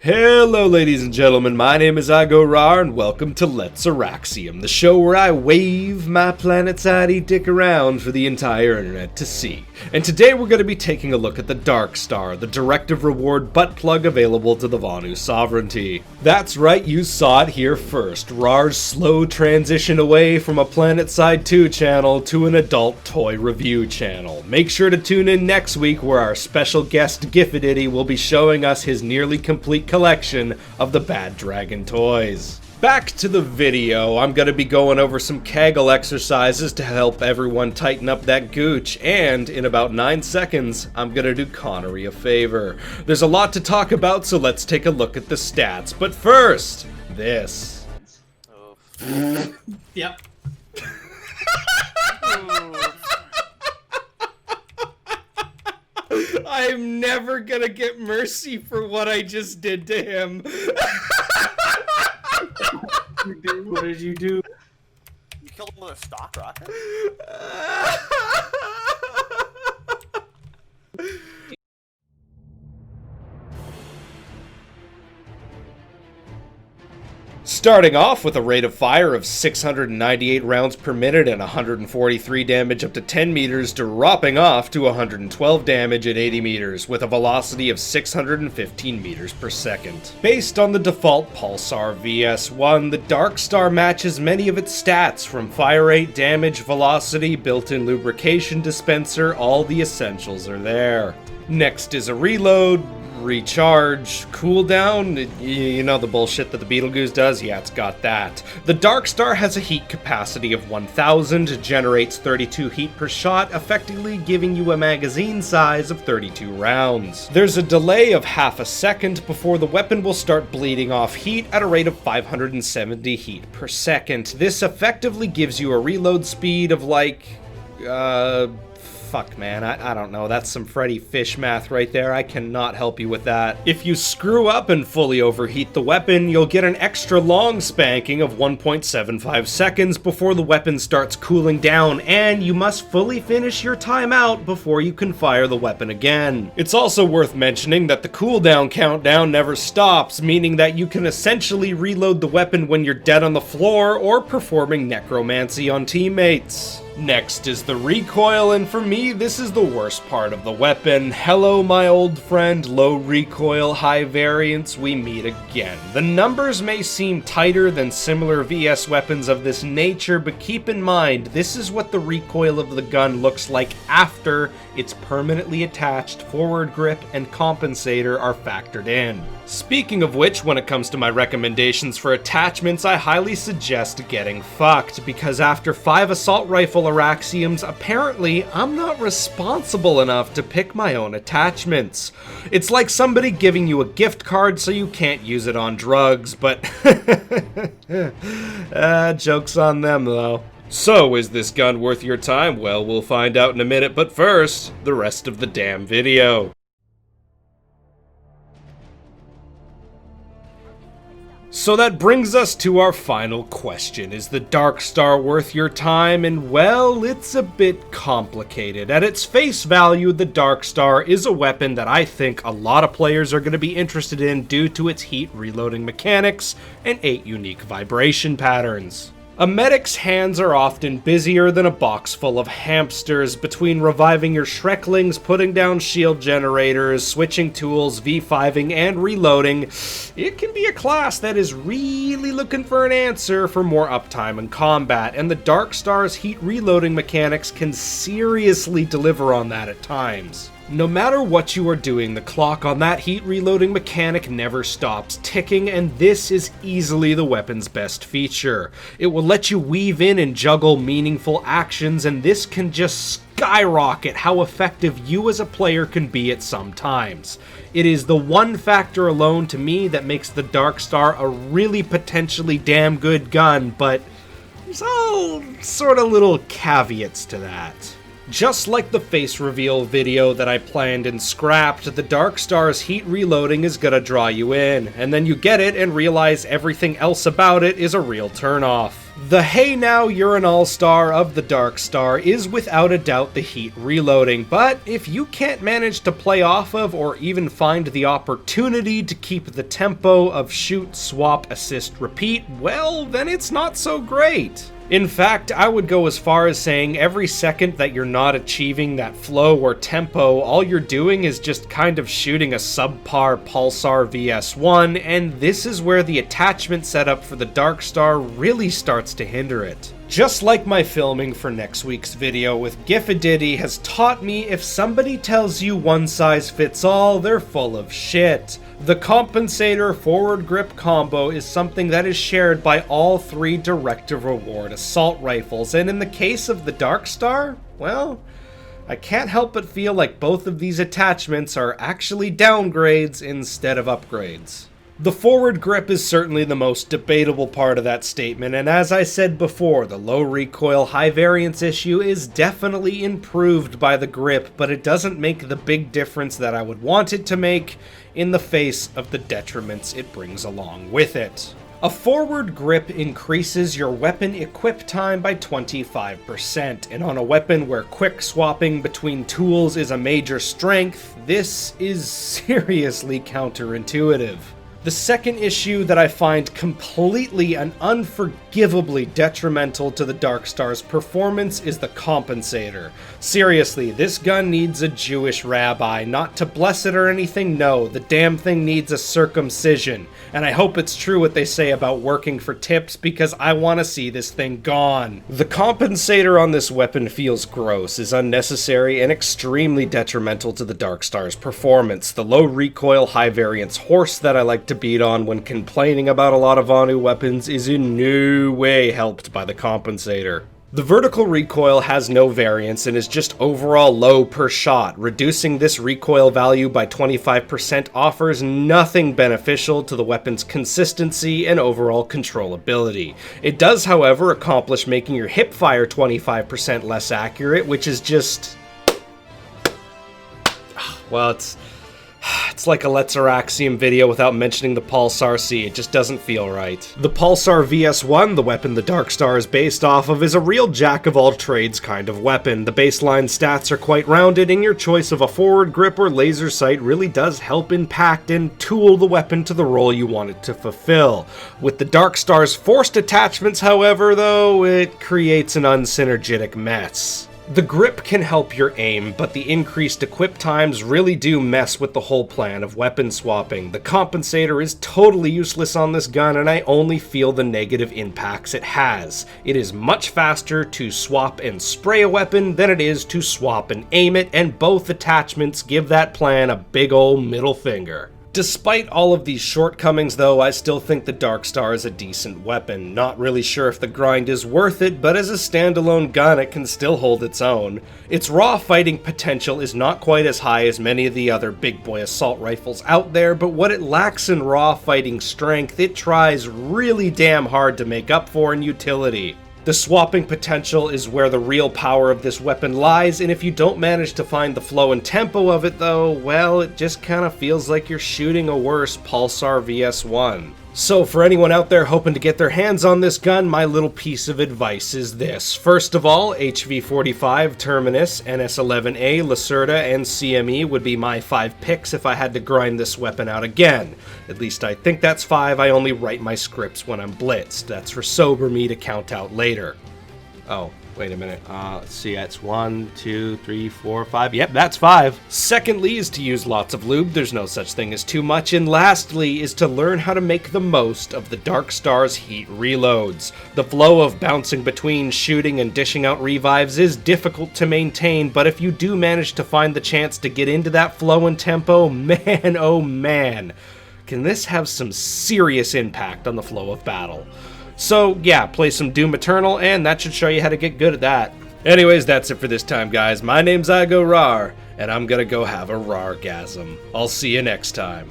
Hello ladies and gentlemen, my name is iGoRawr and welcome to Let's Auraxium, the show where I wave my planet-sidey dick around for the entire internet to see. And today we're going to be taking a look at the Darkstar, the directive reward butt plug available to the Vanu Sovereignty. That's right, you saw it here first, Rawr's slow transition away from a PlanetSide 2 channel to an adult toy review channel. Make sure to tune in next week where our special guest Giffidity will be showing us his nearly complete collection of the Bad Dragon toys. Back to the video, I'm going to be going over some Kegel exercises to help everyone tighten up that gooch, and in about 9 seconds, I'm going to do Connery a favor. There's a lot to talk about, so let's take a look at the stats. But first, this. Oh. Yep. I'm never gonna get mercy for what I just did to him. What did you do? You killed him with a stock rocket? Starting off with a rate of fire of 698 rounds per minute and 143 damage up to 10 meters, dropping off to 112 damage at 80 meters with a velocity of 615 meters per second. Based on the default Pulsar VS1, the Darkstar matches many of its stats from fire rate, damage, velocity, built-in lubrication dispenser, all the essentials are there. Next is a reload, recharge, cooldown, you know the bullshit that the Beetlejuice does? Yeah, it's got that. The Darkstar has a heat capacity of 1000, generates 32 heat per shot, effectively giving you a magazine size of 32 rounds. There's a delay of half a second before the weapon will start bleeding off heat at a rate of 570 heat per second. This effectively gives you a reload speed of like, fuck, man, I don't know. That's some Freddy Fish math right there. I cannot help you with that. If you screw up and fully overheat the weapon, you'll get an extra long spanking of 1.75 seconds before the weapon starts cooling down, and you must fully finish your timeout before you can fire the weapon again. It's also worth mentioning that the cooldown countdown never stops, meaning that you can essentially reload the weapon when you're dead on the floor or performing necromancy on teammates. Next is the recoil, and for me, this is the worst part of the weapon. Hello, my old friend, low recoil, high variance, we meet again. The numbers may seem tighter than similar VS weapons of this nature, but keep in mind, this is what the recoil of the gun looks like after its permanently attached forward grip and compensator are factored in. Speaking of which, when it comes to my recommendations for attachments, I highly suggest getting fucked, because after 5 assault rifle Auraxiums, apparently I'm not responsible enough to pick my own attachments. It's like somebody giving you a gift card so you can't use it on drugs, but joke's on them though. So, is this gun worth your time? Well, we'll find out in a minute, but first, the rest of the damn video. So that brings us to our final question. Is the Darkstar worth your time? And well, it's a bit complicated. At its face value, the Darkstar is a weapon that I think a lot of players are going to be interested in due to its heat reloading mechanics and 8 unique vibration patterns. A medic's hands are often busier than a box full of hamsters. Between reviving your Shreklings, putting down shield generators, switching tools, V5ing, and reloading, it can be a class that is really looking for an answer for more uptime in combat, and the Darkstar's heat reloading mechanics can seriously deliver on that at times. No matter what you are doing, the clock on that heat reloading mechanic never stops ticking, and this is easily the weapon's best feature. It will let you weave in and juggle meaningful actions, and this can just skyrocket how effective you as a player can be at some times. It is the one factor alone to me that makes the Darkstar a really potentially damn good gun, but there's all sort of little caveats to that. Just like the face reveal video that I planned and scrapped, the Darkstar's heat reloading is gonna draw you in, and then you get it and realize everything else about it is a real turnoff. The hey now you're an all-star of the Darkstar is without a doubt the heat reloading, but if you can't manage to play off of or even find the opportunity to keep the tempo of shoot, swap, assist, repeat, well, then it's not so great. In fact, I would go as far as saying every second that you're not achieving that flow or tempo, all you're doing is just kind of shooting a subpar Pulsar VS1, and this is where the attachment setup for the Darkstar really starts to hinder it. Just like my filming for next week's video with Gifidity has taught me, if somebody tells you one size fits all, they're full of shit. The compensator forward grip combo is something that is shared by all three directive reward assault rifles, and in the case of the Darkstar, well, I can't help but feel like both of these attachments are actually downgrades instead of upgrades. The forward grip is certainly the most debatable part of that statement, and as I said before, the low recoil, high variance issue is definitely improved by the grip, but it doesn't make the big difference that I would want it to make in the face of the detriments it brings along with it. A forward grip increases your weapon equip time by 25%, and on a weapon where quick swapping between tools is a major strength, this is seriously counterintuitive. The second issue that I find completely and unforgivably detrimental to the Darkstar's performance is the compensator. Seriously, this gun needs a Jewish rabbi, not to bless it or anything, no, the damn thing needs a circumcision. And I hope it's true what they say about working for tips, because I want to see this thing gone. The compensator on this weapon feels gross, is unnecessary, and extremely detrimental to the Darkstar's performance. The low recoil, high variance horse that I like to beat on when complaining about a lot of Vanu weapons is in no way helped by the compensator. The vertical recoil has no variance and is just overall low per shot. Reducing this recoil value by 25% offers nothing beneficial to the weapon's consistency and overall controllability. It does, however, accomplish making your hip fire 25% less accurate, which is just... well, it's like a Let's Auraxium video without mentioning the Pulsar C, it just doesn't feel right. The Pulsar VS1, the weapon the Darkstar is based off of, is a real jack-of-all-trades kind of weapon. The baseline stats are quite rounded, and your choice of a forward grip or laser sight really does help impact and tool the weapon to the role you want it to fulfill. With the Darkstar's forced attachments, however, though, it creates an unsynergetic mess. The grip can help your aim, but the increased equip times really do mess with the whole plan of weapon swapping. The compensator is totally useless on this gun, and I only feel the negative impacts it has. It is much faster to swap and spray a weapon than it is to swap and aim it, and both attachments give that plan a big ol' middle finger. Despite all of these shortcomings though, I still think the Darkstar is a decent weapon. Not really sure if the grind is worth it, but as a standalone gun it can still hold its own. Its raw fighting potential is not quite as high as many of the other big boy assault rifles out there, but what it lacks in raw fighting strength, it tries really damn hard to make up for in utility. The swapping potential is where the real power of this weapon lies, and if you don't manage to find the flow and tempo of it though, well, it just kinda feels like you're shooting a worse Pulsar VS1. So for anyone out there hoping to get their hands on this gun, my little piece of advice is this. First of all, HV45, Terminus, NS11A, Lacerda, and CME would be my 5 picks if I had to grind this weapon out again. At least I think that's 5, I only write my scripts when I'm blitzed. That's for sober me to count out later. Oh, wait a minute. Let's see, that's 1, 2, 3, 4, 5. Yep, that's 5. Secondly is to use lots of lube. There's no such thing as too much. And lastly is to learn how to make the most of the Darkstar's heat reloads. The flow of bouncing between shooting and dishing out revives is difficult to maintain, but if you do manage to find the chance to get into that flow and tempo, man, oh man, can this have some serious impact on the flow of battle. So yeah, play some Doom Eternal, and that should show you how to get good at that. Anyways, that's it for this time, guys. My name's iGoRawr, and I'm gonna go have a rawrgasm. I'll see you next time.